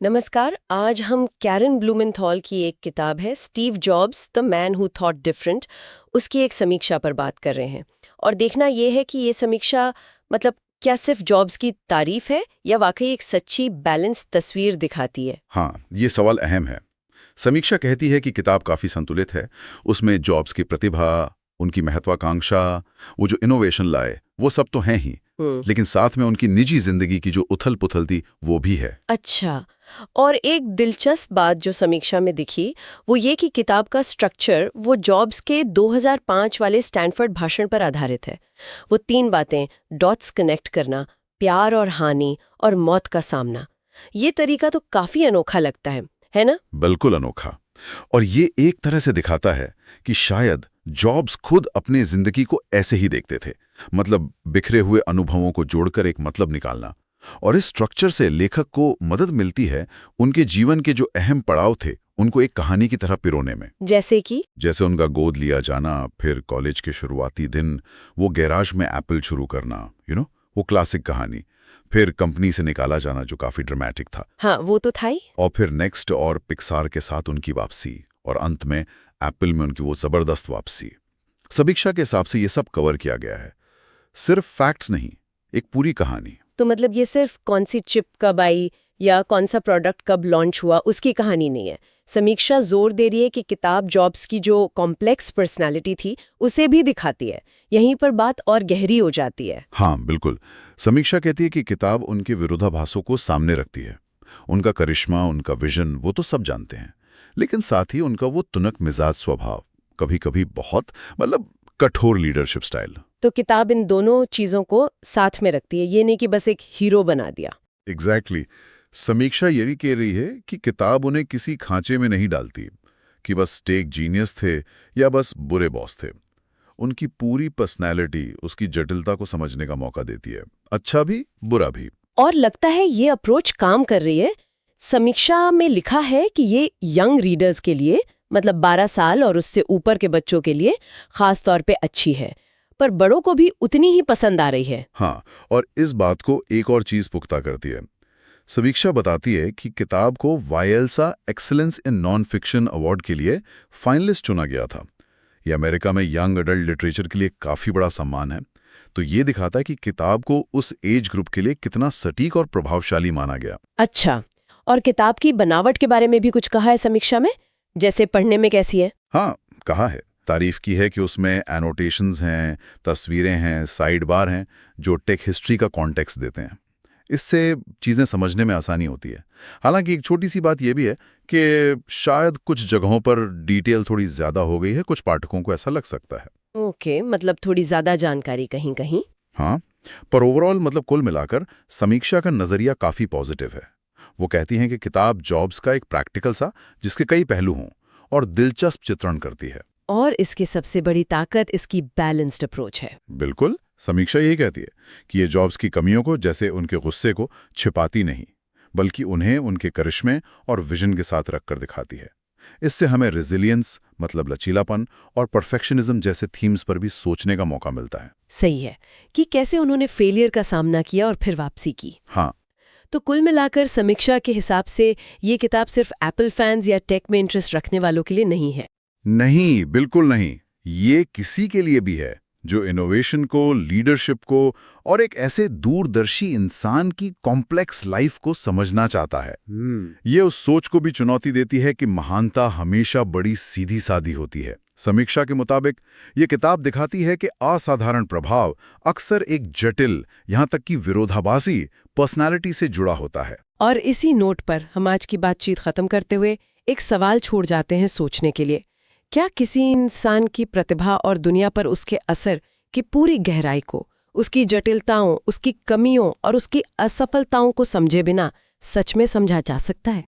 नमस्कार। आज हम कैरन ब्लूमेंथॉल की एक किताब है Steve jobs the man who thought different, उसकी एक समीक्षा पर बात कर रहे हैं। और देखना ये है कि ये समीक्षा मतलब क्या सिर्फ जॉब्स की तारीफ है या वाकई एक सच्ची बैलेंस तस्वीर दिखाती है। हाँ, ये सवाल अहम है। समीक्षा कहती है कि किताब काफी संतुलित है। उसमें जॉब्स की प्रतिभा, उनकी महत्वाकांक्षा, वो जो इनोवेशन लाए, वो सब तो हैं ही, लेकिन साथ में उनकी निजी जिंदगी की जो उथल-पुथल थी, वो भी है। अच्छा। और एक दिलचस्प बात जो समीक्षा में दिखी वो ये कि किताब का स्ट्रक्चर वो जॉब्स के 2005 वाले स्टैनफोर्ड भाषण पर आधारित है। वो 3 बातें, डॉट्स कनेक्ट करना, प्यार और हानि और मौत का सामना, ये तरीका तो काफी अनोखा लगता है ना? बिल्कुल अनोखा। और ये एक तरह से दिखाता है कि शायद जॉब्स खुद अपनी जिंदगी को ऐसे ही देखते थे, मतलब बिखरे हुए अनुभवों को जोड़कर एक मतलब निकालना। और इस स्ट्रक्चर से लेखक को मदद मिलती है उनके जीवन के जो अहम पड़ाव थे उनको एक कहानी की तरह पिरोने में। जैसे उनका गोद लिया जाना, फिर कॉलेज के शुरुआती दिन, वो गैराज में एप्पल शुरू करना, वो क्लासिक कहानी। फिर कंपनी से निकाला जाना जो काफी ड्रामेटिक था। हाँ, वो तो था ही। और फिर नेक्स्ट और पिक्सार के साथ उनकी वापसी, और अंत में एप्पल में उनकी वो जबरदस्त वापसी। समीक्षा के हिसाब से ये सब कवर किया गया है, सिर्फ फैक्ट्स नहीं, एक पूरी कहानी। तो मतलब ये सिर्फ कौन सी चिप कब आई या कौन सा प्रोडक्ट कब लॉन्च हुआ उसकी कहानी नहीं है। समीक्षा जोर दे रही है कि किताब जॉब्स की जो कॉम्प्लेक्स पर्सनालिटी थी उसे भी दिखाती है। यहीं पर बात और गहरी हो जाती है। हाँ बिल्कुल। समीक्षा कहती है कि किताब उनके विरोधाभासों को सामने रखती है। उनका करिश्मा, उनका विजन, वो तो सब जानते हैं, लेकिन साथ ही उनका वो तुनक मिजाज स्वभाव, कभी कभी बहुत कठोर लीडरशिप स्टाइल। तो किताब इन दोनों चीजों को साथ में रखती है, ये नहीं कि बस एक हीरो बना दिया। एग्जैक्टली। समीक्षा यही कह रही है कि किताब उन्हें किसी खांचे में नहीं डालती कि बस टेक जीनियस थे या बस बुरे बॉस थे। उनकी पूरी पर्सनैलिटी, उसकी जटिलता को समझने का मौका देती है, अच्छा भी बुरा भी। और लगता है ये अप्रोच काम कर रही है। समीक्षा में लिखा है कि ये यंग रीडर्स के लिए, मतलब 12 साल और उससे ऊपर के बच्चों के लिए खास तौर पे अच्छी है, पर बड़ों को भी उतनी ही पसंद आ रही है। हाँ, और इस बात को एक और चीज पुख्ता करती है। समीक्षा बताती है कि किताब को वायल्सा excellence in non fiction award के लिए फाइनलिस्ट चुना गया था। यह अमेरिका में यंग अडल्ट लिटरेचर के लिए काफी बड़ा सम्मान है। तो ये दिखाता है कि किताब को उस एज ग्रुप के लिए कितना सटीक और प्रभावशाली माना गया। अच्छा, और किताब की बनावट के बारे में भी कुछ कहा है समीक्षा में, जैसे पढ़ने में कैसी है? हाँ, कहा है। तारीफ की है कि उसमें एनोटेशंस हैं, तस्वीरें हैं, साइड बार हैं जो टेक हिस्ट्री का कॉन्टेक्स्ट देते हैं। इससे चीज़ें समझने में आसानी होती है। हालांकि एक छोटी सी बात यह भी है कि शायद कुछ जगहों पर डिटेल थोड़ी ज़्यादा हो गई है, कुछ पाठकों को ऐसा लग सकता है। ओके, मतलब थोड़ी ज्यादा जानकारी कहीं कहीं। हाँ, पर ओवरऑल कुल मिलाकर समीक्षा का नज़रिया काफ़ी पॉजिटिव है। वो कहती हैं कि किताब जॉब्स का एक प्रैक्टिकल सा, जिसके कई पहलू हों, और दिलचस्प चित्रण करती है। और इसकी सबसे बड़ी ताकत इसकी बैलेंस्ड अप्रोच है। बिल्कुल। समीक्षा यही कहती है कि ये जॉब्स की कमियों को, जैसे उनके गुस्से को, छिपाती नहीं, बल्कि उन्हें उनके करिश्मे और विजन के साथ रखकर दिखाती है। इससे हमें रेजिलियंस, लचीलापन, और परफेक्शनिज्म जैसे थीम्स पर भी सोचने का मौका मिलता है। सही है कि कैसे उन्होंने फेलियर का सामना किया और फिर वापसी की। हाँ। तो कुल मिलाकर समीक्षा के हिसाब से ये किताब सिर्फ एप्पल फैंस या टेक में इंटरेस्ट रखने वालों के लिए नहीं है। नहीं, बिल्कुल नहीं। ये किसी के लिए भी है जो इनोवेशन को, लीडरशिप को और एक ऐसे दूरदर्शी इंसान की कॉम्प्लेक्स लाइफ को समझना चाहता है। ये उस सोच को भी चुनौती देती है कि महानता हमेशा बड़ी सीधी सादी होती है। समीक्षा के मुताबिक ये किताब दिखाती है कि असाधारण प्रभाव अक्सर एक जटिल, यहाँ तक कि विरोधाभासी पर्सनालिटी से जुड़ा होता है। और इसी नोट पर हम आज की बातचीत खत्म करते हुए एक सवाल छोड़ जाते हैं सोचने के लिए। क्या किसी इंसान की प्रतिभा और दुनिया पर उसके असर की पूरी गहराई को, उसकी जटिलताओं, उसकी कमियों और उसकी असफलताओं को समझे बिना सच में समझा जा सकता है?